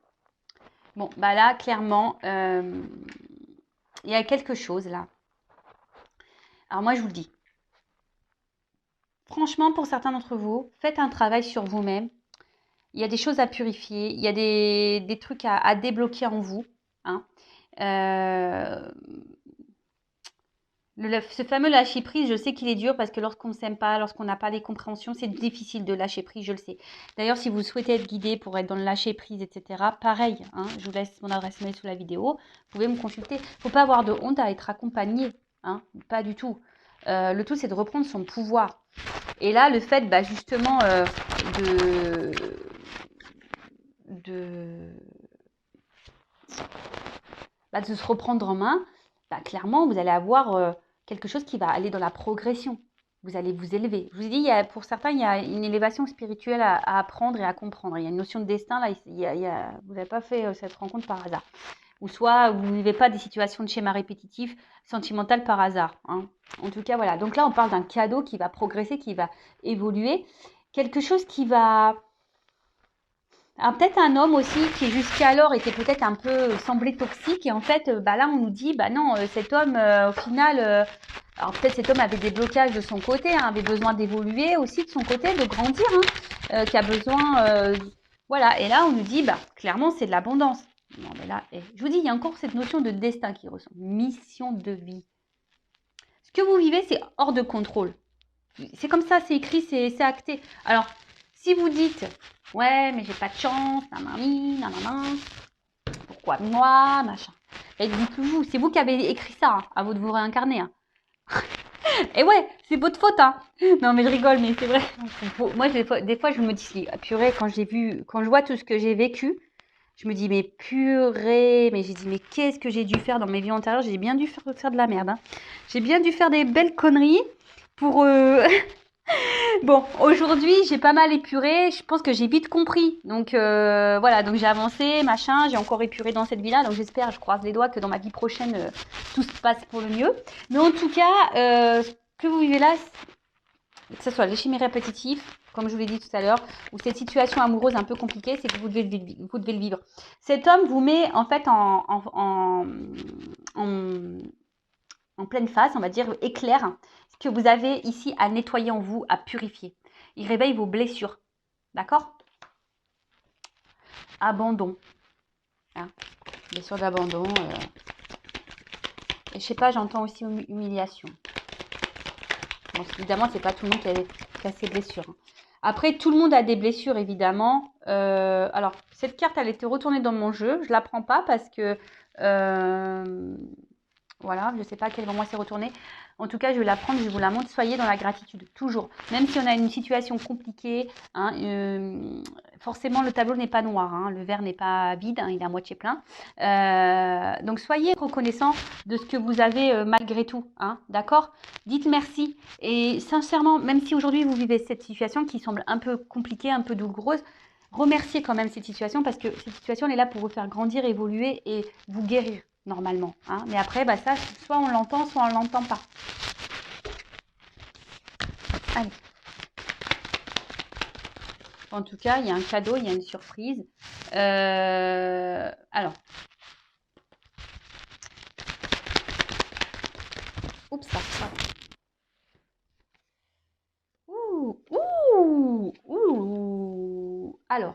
Bon, bah là, clairement, il y a quelque chose, là. Alors, moi, je vous le dis. Franchement, pour certains d'entre vous, faites un travail sur vous-même. Il y a des choses à purifier, il y a des trucs à débloquer en vous. Hein. Ce fameux lâcher prise, je sais qu'il est dur parce que lorsqu'on ne s'aime pas, lorsqu'on n'a pas les compréhensions, c'est difficile de lâcher prise, je le sais. D'ailleurs, si vous souhaitez être guidé pour être dans le lâcher prise, etc., pareil, hein, je vous laisse mon adresse mail sous la vidéo, vous pouvez me consulter. Il ne faut pas avoir de honte à être accompagné, hein, pas du tout. Le tout, c'est de reprendre son pouvoir. Et là, le fait, bah, justement, de se reprendre en main, bah, clairement, vous allez avoir quelque chose qui va aller dans la progression. Vous allez vous élever. Je vous dis, pour certains, il y a une élévation spirituelle à apprendre et à comprendre. Il y a une notion de destin. Là, vous n'avez pas fait cette rencontre par hasard. Ou soit vous ne vivez pas des situations de schéma répétitif sentimental par hasard. Hein. En tout cas, voilà. Donc là, on parle d'un cadeau qui va progresser, qui va évoluer. Quelque chose qui va... Alors peut-être un homme aussi qui jusqu'alors était peut-être un peu semblé toxique et en fait bah là on nous dit bah non cet homme au final alors peut-être cet homme avait des blocages de son côté, hein, avait besoin d'évoluer aussi de son côté, de grandir, hein, qui a besoin voilà et là on nous dit bah clairement c'est de l'abondance. Non mais là je vous dis il y a encore cette notion de destin qui ressort, mission de vie. Ce que vous vivez c'est hors de contrôle. C'est comme ça, c'est écrit, c'est acté. Alors si vous dites ouais, mais j'ai pas de chance, nanana, pourquoi moi, machin. Et dites-le vous, c'est vous qui avez écrit ça, hein, à vous de vous réincarner. Hein. Et ouais, c'est votre faute, hein. Non, mais je rigole, mais c'est vrai. Moi, des fois, je me dis, purée, quand je vois tout ce que j'ai vécu, je me dis, mais purée, mais j'ai dit, mais qu'est-ce que j'ai dû faire dans mes vies antérieures? J'ai bien dû faire de la merde. Hein. J'ai bien dû faire des belles conneries pour... Bon, aujourd'hui, j'ai pas mal épuré. Je pense que j'ai vite compris. Donc, voilà. Donc, j'ai avancé, machin. J'ai encore épuré dans cette vie-là. Donc, j'espère, je croise les doigts que dans ma vie prochaine, tout se passe pour le mieux. Mais en tout cas, ce que vous vivez là, que ce soit les chimie répétitifs, comme je vous l'ai dit tout à l'heure, ou cette situation amoureuse un peu compliquée, c'est que vous devez le vivre. Cet homme vous met, en fait, en pleine face, on va dire, éclaire ce que vous avez ici à nettoyer en vous, à purifier. Il réveille vos blessures. D'accord? Abandon. Hein, blessure d'abandon. Je sais pas, j'entends aussi humiliation. Bon, évidemment, c'est pas tout le monde qui a ces blessures, hein. Après, tout le monde a des blessures, évidemment. Alors, cette carte, elle était retournée dans mon jeu. Je la prends pas parce que... voilà, je ne sais pas à quel moment c'est retourné. En tout cas, je vais la prendre, je vous la montre. Soyez dans la gratitude, toujours. Même si on a une situation compliquée, hein, forcément, le tableau n'est pas noir, hein, le verre n'est pas vide, hein, il est à moitié plein. Donc, soyez reconnaissants de ce que vous avez malgré tout, hein, d'accord? Dites merci. Et sincèrement, même si aujourd'hui, vous vivez cette situation qui semble un peu compliquée, un peu douloureuse, remerciez quand même cette situation parce que cette situation, elle est là pour vous faire grandir, évoluer et vous guérir normalement, hein. Mais après, bah ça, soit on l'entend, soit on ne l'entend pas. Allez. En tout cas, il y a un cadeau, il y a une surprise. Alors. Oups, ça. Ouh. Alors,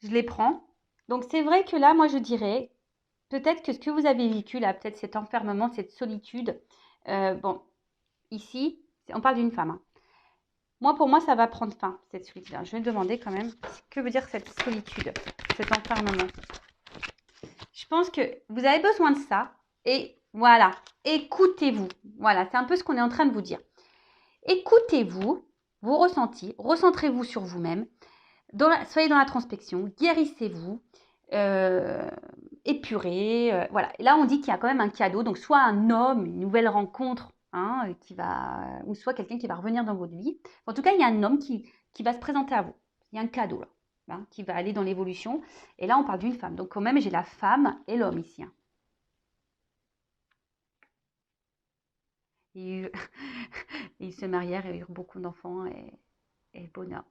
je les prends. Donc, c'est vrai que là, moi, je dirais, peut-être que ce que vous avez vécu, là, peut-être cet enfermement, cette solitude. Bon, ici, on parle d'une femme, hein. Moi, pour moi, ça va prendre fin, cette solitude. Je vais demander quand même, que veut dire cette solitude, cet enfermement. Je pense que vous avez besoin de ça. Et voilà, écoutez-vous. Voilà, c'est un peu ce qu'on est en train de vous dire. Écoutez-vous, vos ressentis, recentrez-vous sur vous-même. Soyez dans la transpection, guérissez-vous, épurez. Voilà. Et là, on dit qu'il y a quand même un cadeau. Donc, soit un homme, une nouvelle rencontre, hein, ou soit quelqu'un qui va revenir dans votre vie. En tout cas, il y a un homme qui va se présenter à vous. Il y a un cadeau là, hein, qui va aller dans l'évolution. Et là, on parle d'une femme. Donc, quand même, j'ai la femme et l'homme ici, hein. Et ils se marièrent et eurent beaucoup d'enfants et bonheur.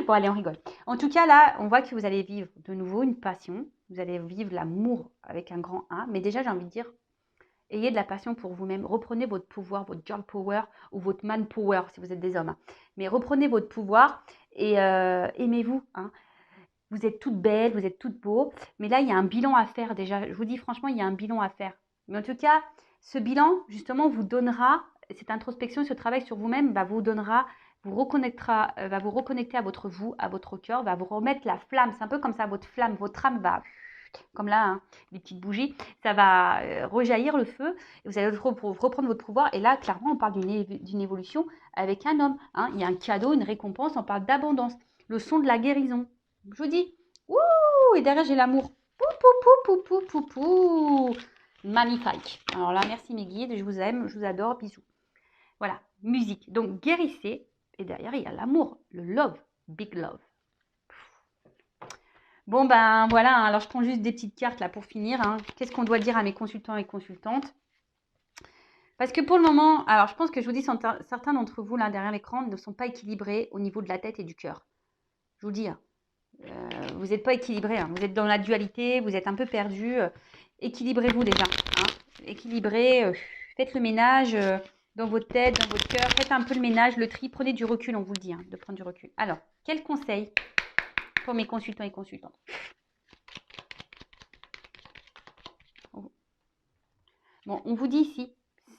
Bon, allez, on rigole. En tout cas, là, on voit que vous allez vivre de nouveau une passion. Vous allez vivre l'amour avec un grand A. Mais déjà, j'ai envie de dire, ayez de la passion pour vous-même. Reprenez votre pouvoir, votre girl power ou votre man power si vous êtes des hommes, hein. Mais reprenez votre pouvoir et aimez-vous, hein. Vous êtes toutes belles, vous êtes toutes beaux. Mais là, il y a un bilan à faire déjà. Je vous dis franchement, il y a un bilan à faire. Mais en tout cas, ce bilan, justement, vous donnera, cette introspection, ce travail sur vous-même, vous donnera, vous reconnectera, va vous reconnecter à votre vous, à votre cœur, va vous remettre la flamme. C'est un peu comme ça, votre flamme, votre âme va, comme là, hein, les petites bougies, ça va rejaillir le feu. Et vous allez reprendre votre pouvoir. Et là, clairement, on parle d'une évolution avec un homme, hein. Il y a un cadeau, une récompense, on parle d'abondance. Le son de la guérison. Je vous dis, ouh, et derrière, j'ai l'amour. Pou, pou, pou, pou, pou, pou, pou. Magnifique. Alors là, merci mes guides, je vous aime, je vous adore, bisous. Voilà, musique. Donc, guérissez. Et derrière, il y a l'amour, le love, big love. Bon, ben voilà, hein. Alors je prends juste des petites cartes là pour finir, hein. Qu'est-ce qu'on doit dire à mes consultants et consultantes? Parce que pour le moment, alors je pense que je vous dis, certains d'entre vous là derrière l'écran ne sont pas équilibrés au niveau de la tête et du cœur. Je vous dis, hein. Vous n'êtes pas équilibré, hein. Vous êtes dans la dualité, vous êtes un peu perdu. Équilibrez-vous déjà, hein. Équilibrez, faites le ménage dans votre tête, dans votre cœur. Faites un peu le ménage, le tri. Prenez du recul, on vous le dit, hein, de prendre du recul. Alors, quel conseil pour mes consultants et consultantes? Bon, on vous dit ici,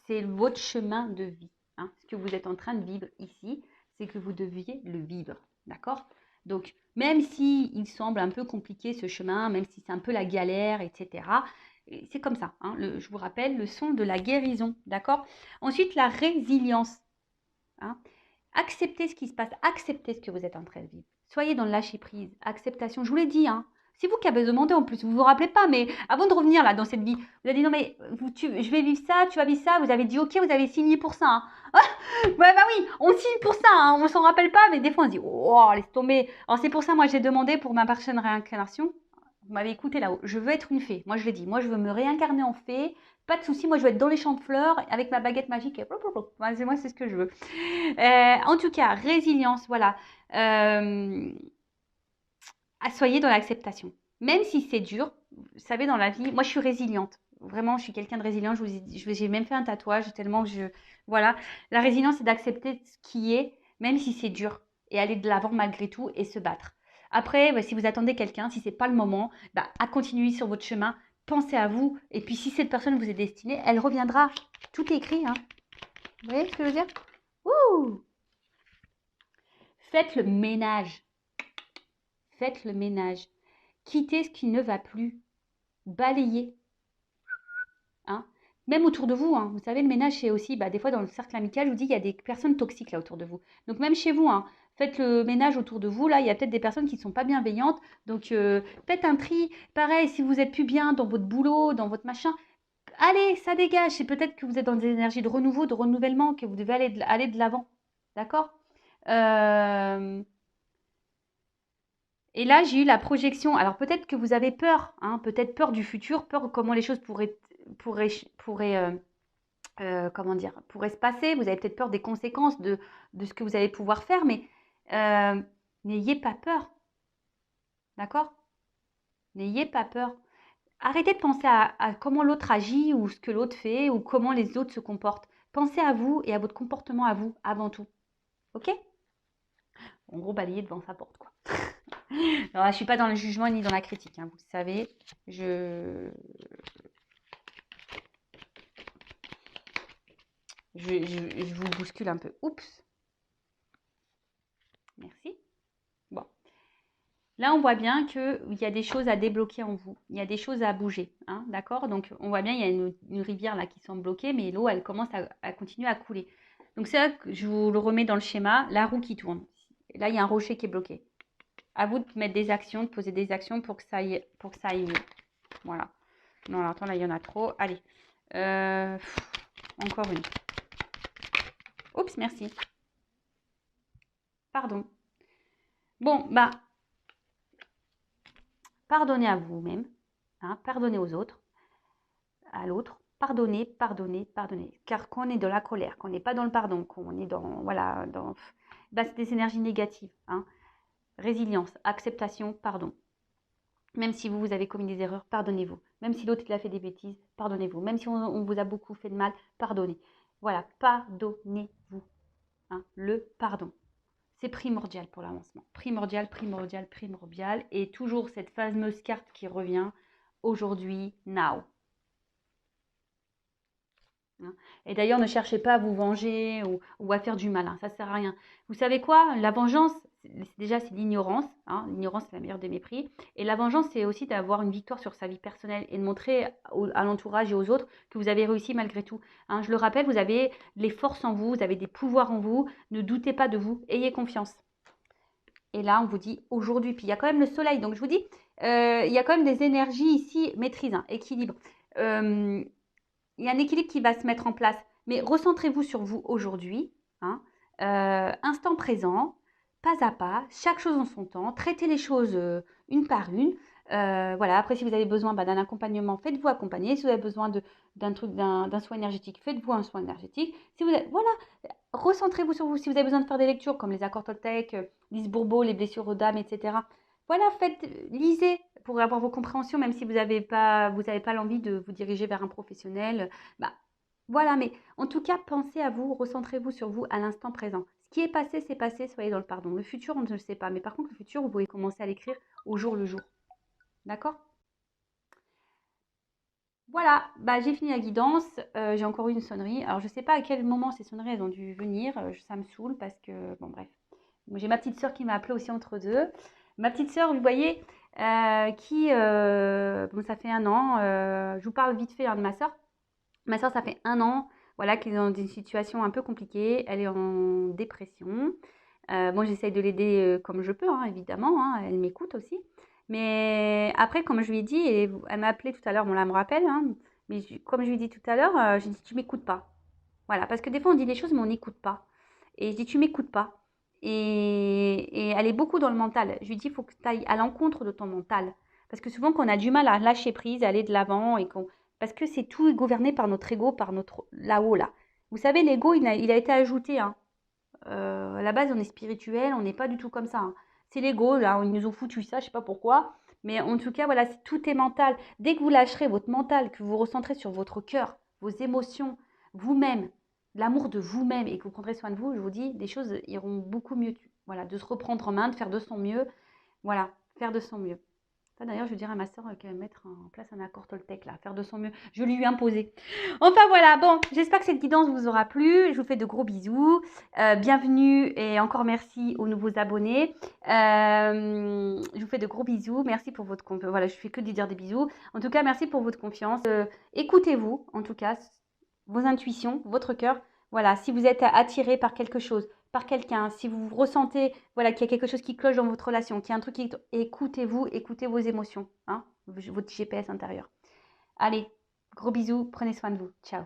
c'est votre chemin de vie, hein. Ce que vous êtes en train de vivre ici, c'est que vous deviez le vivre, d'accord? Donc, même si il semble un peu compliqué ce chemin, même si c'est un peu la galère, etc., c'est comme ça, hein. Je vous rappelle, le son de la guérison, d'accord? Ensuite, la résilience, hein. Acceptez ce qui se passe, acceptez ce que vous êtes en train de vivre. Soyez dans le lâcher-prise, acceptation. Je vous l'ai dit, hein. C'est vous qui avez demandé en plus, vous ne vous rappelez pas, mais avant de revenir là dans cette vie, vous avez dit non mais je vais vivre ça, tu vas vivre ça, vous avez dit ok, vous avez signé pour ça, hein. Ouais, bah oui, on signe pour ça, hein. On s'en rappelle pas, mais des fois on se dit oh, laisse tomber. Alors c'est pour ça, moi j'ai demandé pour ma prochaine réincarnation, vous m'avez écouté là-haut, je veux être une fée, moi je l'ai dit, moi je veux me réincarner en fée, pas de souci, moi je veux être dans les champs de fleurs avec ma baguette magique, et moi c'est ce que je veux. En tout cas, résilience, voilà. Soyez dans l'acceptation. Même si c'est dur, vous savez, dans la vie, moi je suis résiliente. Vraiment, je suis quelqu'un de résilient. J'ai même fait un tatouage tellement que voilà. La résilience, c'est d'accepter ce qui est, même si c'est dur, et aller de l'avant malgré tout et se battre. Après, si vous attendez quelqu'un, si ce n'est pas le moment, à continuer sur votre chemin. pensez à vous. Et puis, si cette personne vous est destinée, elle reviendra. Tout est écrit, hein. Vous voyez ce que je veux dire? Ouh! Faites le ménage. Faites le ménage. Quittez ce qui ne va plus. Balayez. Hein. Même autour de vous, hein. Vous savez, le ménage, c'est aussi, des fois dans le cercle amical, je vous dis, il y a des personnes toxiques là autour de vous. Donc même chez vous, hein, faites le ménage autour de vous. Là, il y a peut-être des personnes qui ne sont pas bienveillantes. Donc faites un tri. Pareil, si vous êtes plus bien dans votre boulot, dans votre machin, allez, ça dégage. C'est peut-être que vous êtes dans des énergies de renouveau, de renouvellement, que vous devez aller de l'avant. D'accord. Euh, Et là, j'ai eu la projection. Alors peut-être que vous avez peur, hein, peut-être peur du futur, peur de comment les choses pourraient, pourraient, comment dire, pourraient se passer. Vous avez peut-être peur des conséquences de ce que vous allez pouvoir faire, mais euh, n'ayez pas peur, d'accord? N'ayez pas peur. Arrêtez de penser à comment l'autre agit ou ce que l'autre fait ou comment les autres se comportent. Pensez à vous et à votre comportement à vous avant tout, ok? En gros, balayer devant sa porte, quoi. Alors là, je ne suis pas dans le jugement ni dans la critique, hein, vous le savez. Je vous bouscule un peu. Oups. Merci. Bon. Là, on voit bien qu'il y a des choses à débloquer en vous. Il y a des choses à bouger. Hein, d'accord? Donc, on voit bien il y a une rivière là qui semble bloquée, mais l'eau, elle commence à continuer à couler. Donc, c'est là que je vous le remets dans le schéma. La roue qui tourne. Et là, il y a un rocher qui est bloqué. À vous de mettre des actions, de poser des actions pour que ça aille mieux. Voilà. Non, alors, attends, là, il y en a trop. Allez. Encore une. Oups, merci. Pardon. Bon, pardonnez à vous-même, hein, pardonnez aux autres, à l'autre, pardonnez, pardonnez, pardonnez. Car quand on est dans la colère, quand on n'est pas dans le pardon, quand on est dans, voilà, c'est des énergies négatives. Hein. Résilience, acceptation, pardon. Même si vous avez commis des erreurs, pardonnez-vous. Même si l'autre il a fait des bêtises, pardonnez-vous. Même si on vous a beaucoup fait de mal, pardonnez. Voilà, pardonnez-vous. Hein, le pardon. C'est primordial pour l'avancement. Primordial, primordial, primordial. Et toujours cette fameuse carte qui revient aujourd'hui, now. Et d'ailleurs, ne cherchez pas à vous venger ou à faire du malin. Ça ne sert à rien. Vous savez quoi? La vengeance, déjà, c'est l'ignorance. Hein. L'ignorance, c'est la meilleure des mépris. Et la vengeance, c'est aussi d'avoir une victoire sur sa vie personnelle et de montrer à l'entourage et aux autres que vous avez réussi malgré tout. Hein. Je le rappelle, vous avez les forces en vous, vous avez des pouvoirs en vous. Ne doutez pas de vous. Ayez confiance. Et là, on vous dit aujourd'hui, puis il y a quand même le soleil. Donc, je vous dis, il y a quand même des énergies ici, maîtrise, hein, équilibre. Il y a un équilibre qui va se mettre en place. Mais recentrez-vous sur vous aujourd'hui, hein, instant présent, pas à pas, chaque chose en son temps. Traitez les choses une par une. Voilà. Après, si vous avez besoin d'un accompagnement, faites-vous accompagner. Si vous avez besoin d'un soin énergétique, faites-vous un soin énergétique. Si vous avez, voilà, recentrez-vous sur vous. Si vous avez besoin de faire des lectures comme les accords Toltec, Lise Bourbeau, les blessures aux dames, etc. Voilà, lisez pour avoir vos compréhensions, même si vous avez pas l'envie de vous diriger vers un professionnel. Voilà, mais en tout cas, pensez à vous, recentrez-vous sur vous à l'instant présent. Ce qui est passé, c'est passé, soyez dans le pardon. Le futur, on ne le sait pas. Mais par contre, le futur, vous pouvez commencer à l'écrire au jour le jour. D'accord? Voilà, j'ai fini la guidance. J'ai encore eu une sonnerie. Alors, je ne sais pas à quel moment ces sonneries, elles ont dû venir. Ça me saoule parce que, bon, bref. J'ai ma petite sœur qui m'a appelée aussi entre deux. Ma petite sœur, vous voyez, ça fait 1 an. Je vous parle vite fait, hein, de ma sœur. Ma sœur, ça fait 1 an, voilà, qu'elle est dans une situation un peu compliquée. Elle est en dépression. Moi, j'essaye de l'aider comme je peux, hein, évidemment. Hein, elle m'écoute aussi. Mais après, comme je lui ai dit, et elle m'a appelé tout à l'heure, bon là, elle me rappelle, hein, mais comme je lui ai dit tout à l'heure, j'ai dit, tu m'écoutes pas. Voilà, parce que des fois, on dit des choses, mais on n'écoute pas. Et je dis, tu m'écoutes pas. Et elle est beaucoup dans le mental. Je lui dis, il faut que tu ailles à l'encontre de ton mental. Parce que souvent, quand on a du mal à lâcher prise, à aller de l'avant, parce que c'est tout gouverné par notre ego, par notre là-haut, là. Vous savez, l'ego, il a été ajouté. Hein. À la base, on est spirituel, on n'est pas du tout comme ça. Hein. C'est l'ego, là, ils nous ont foutu ça, je sais pas pourquoi. Mais en tout cas, voilà, tout est mental. Dès que vous lâcherez votre mental, que vous vous recentrez sur votre cœur, vos émotions, vous-même, l'amour de vous-même et que vous prendrez soin de vous, je vous dis, les choses iront beaucoup mieux. Voilà, de se reprendre en main, de faire de son mieux. Voilà, faire de son mieux. Ça, d'ailleurs, je dirais à ma soeur qu'elle va mettre en place un accord Toltec, là, faire de son mieux. Je vais lui imposer. Enfin, voilà. Bon, j'espère que cette guidance vous aura plu. Je vous fais de gros bisous. Bienvenue et encore merci aux nouveaux abonnés. Je vous fais de gros bisous. Merci pour votre confiance. Voilà, je fais que de dire des bisous. En tout cas, merci pour votre confiance. Écoutez-vous, en tout cas, vos intuitions, votre cœur. Voilà, si vous êtes attiré par quelque chose, par quelqu'un, si vous ressentez voilà, qu'il y a quelque chose qui cloche dans votre relation, qu'il y a un truc qui... Écoutez-vous, écoutez vos émotions, hein, votre GPS intérieur. Allez, gros bisous, prenez soin de vous. Ciao.